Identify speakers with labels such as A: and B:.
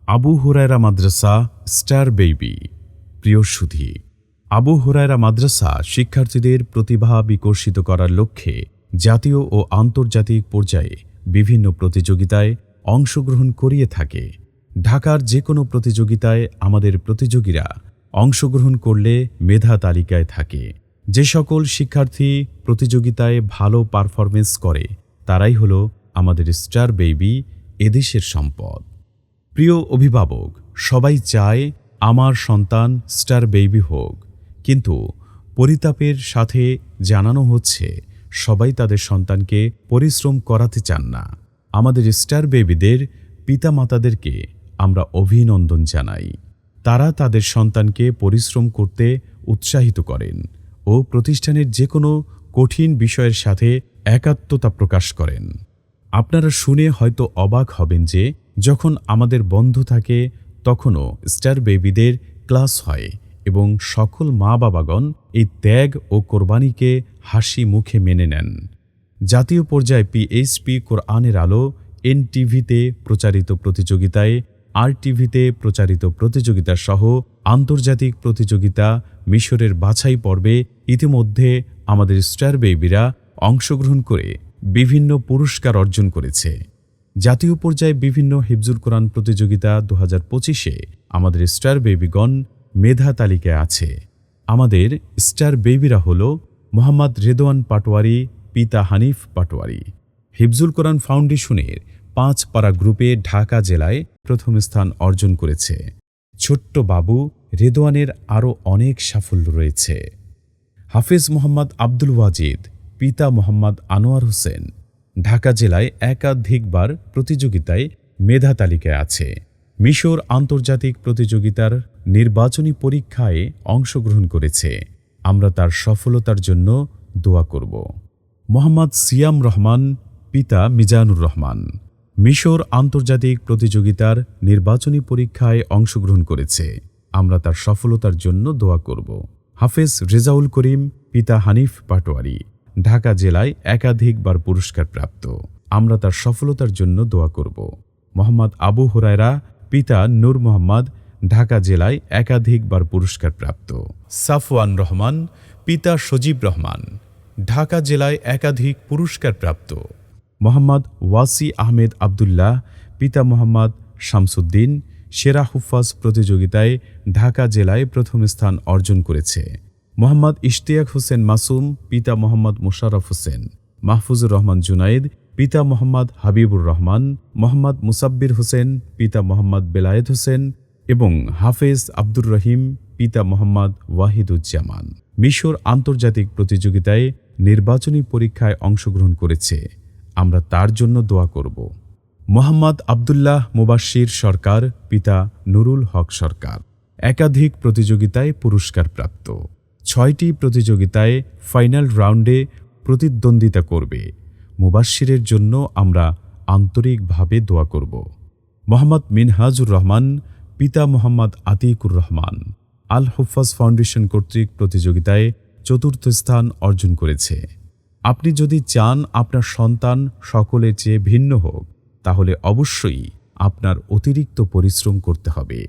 A: আবু হুরায়রা মাদ্রাসা star baby. প্রিয় সুধী, আবু হুরায়রা মাদ্রাসা শিক্ষার্থীদের প্রতিভা বিকশিত করার লক্ষ্যে জাতীয় ও আন্তর্জাতিক পর্যায়ে বিভিন্ন প্রতিযোগিতায় অংশগ্রহণ করিয়ে থাকে। ঢাকার যে কোনো প্রতিযোগিতায় আমাদের প্রতিযোগীরা অংশগ্রহণ করলে মেধা তালিকায় থাকে। যে সকল শিক্ষার্থী প্রতিযোগিতায় ভালো পারফরমেন্স করে তারাই হলো আমাদের স্টার বেবি, এদেশের সম্পদ। প্রিয় অভিভাবক, সবাই চায় আমার সন্তান স্টার বেবি হোক, কিন্তু পরিতাপের সাথে জানানো হচ্ছে সবাই তাদের সন্তানকে পরিশ্রম করাতে চান না। আমাদের স্টার বেবিদের পিতামাতাদেরকে আমরা অভিনন্দন জানাই। তারা তাদের সন্তানকে পরিশ্রম করতে উৎসাহিত করেন ও প্রতিষ্ঠানের যে কোনো কঠিন বিষয়ের সাথে একাত্মতা প্রকাশ করেন। আপনারা শুনে হয়তো অবাক হবেন যে যখন আমাদের বন্ধ থাকে তখনও স্টার বেবিদের ক্লাস হয় এবং সকল মা বাবাগণ এই ত্যাগ ও কোরবানিকে হাসি মুখে মেনে নেন। জাতীয় পর্যায়ে পিএইচপি কোরআনের আলো এনটিভিতে প্রচারিত প্রতিযোগিতায়, আরটিভিতে প্রচারিত প্রতিযোগিতা সহ আন্তর্জাতিক প্রতিযোগিতা মিশরের বাছাই পর্বে ইতিমধ্যে আমাদের স্টার বেবিরা অংশগ্রহণ করে বিভিন্ন পুরস্কার অর্জন করেছে। জাতীয় পর্যায়ে বিভিন্ন হিফজুল কোরআন প্রতিযোগিতা 2025-এ আমাদের স্টার বেবিগণ মেধা তালিকায় আছে। আমাদের স্টার বেবিরা হল মোহাম্মদ রেদওয়ান পাটোয়ারি, পিতা হানিফ পাটোয়ারি। হিফজুল কোরআন ফাউন্ডেশনের 5 পাড়া গ্রুপে ঢাকা জেলায় প্রথম স্থান অর্জন করেছে। ছোট্ট বাবু রেদওয়ানের আরও অনেক সাফল্য রয়েছে। হাফেজ মোহাম্মদ আব্দুল ওয়াজিদ, পিতা মোহাম্মদ আনোয়ার হোসেন ঢাকা জেলায় একাধিকবার প্রতিযোগিতায় মেধা তালিকায় আছে। মিশর আন্তর্জাতিক প্রতিযোগিতার নির্বাচনী পরীক্ষায় অংশগ্রহণ করেছে। আমরা তার সফলতার জন্য দোয়া করব। মোহাম্মদ সিয়াম রহমান, পিতা মিজানুর রহমান মিশর আন্তর্জাতিক প্রতিযোগিতার নির্বাচনী পরীক্ষায় অংশগ্রহণ করেছে। আমরা তার সফলতার জন্য দোয়া করব। হাফেজ রেজাউল করিম, পিতা হানিফ পাটোয়ারি ঢাকা জেলায় একাধিকবার পুরস্কার প্রাপ্ত। আমরা তার সফলতার জন্য দোয়া করব। মোহাম্মদ আবু হুরায়রা, পিতা নূর মোহাম্মদ ঢাকা জেলায় একাধিকবার পুরস্কার প্রাপ্ত। সাফওয়ান রহমান, পিতা সজীব রহমান ঢাকা জেলায় একাধিক পুরস্কার প্রাপ্ত। মোহাম্মদ ওয়াসি আহমেদ আবদুল্লাহ, পিতা মোহাম্মদ শামসুদ্দিন সেরা হুফাজ প্রতিযোগিতায় ঢাকা জেলায় প্রথম স্থান অর্জন করেছে। মোহাম্মদ ইশতিয়াক হোসেন মাসুম, পিতা মোহাম্মদ মোশাররফ হোসেন মাহফুজুর রহমান জুনাইদ, পিতা মোহাম্মদ হাবিবুর রহমান, মোহাম্মদ মুসাব্বির হোসেন, পিতা মোহাম্মদ বেলায়েত হোসেন এবং হাফেজ আব্দুর রহিম, পিতা মোহাম্মদ ওয়াহিদুজ্জামান মিশর আন্তর্জাতিক প্রতিযোগিতায় নির্বাচনী পরীক্ষায় অংশগ্রহণ করেছে। আমরা তার জন্য দোয়া করব। মোহাম্মদ আবদুল্লাহ মুবাশশির সরকার, পিতা নুরুল হক সরকার একাধিক প্রতিযোগিতায় পুরস্কার প্রাপ্ত। 6টি প্রতিযোগিতায় ফাইনাল রাউন্ডে প্রতিদ্বন্দ্বিতা করবে। মুবাশশিরের জন্য আমরা আন্তরিকভাবে দোয়া করব। মোহাম্মদ মিনহাজুর রহমান, পিতা মোহাম্মদ আতিকুর রহমান আল হুফাজ ফাউন্ডেশন কর্তৃক প্রতিযোগিতায় 4র্থ স্থান অর্জন করেছে। আপনি যদি চান আপনার সন্তান সকলের চেয়ে ভিন্ন হোক, তাহলে অবশ্যই আপনার অতিরিক্ত পরিশ্রম করতে হবে।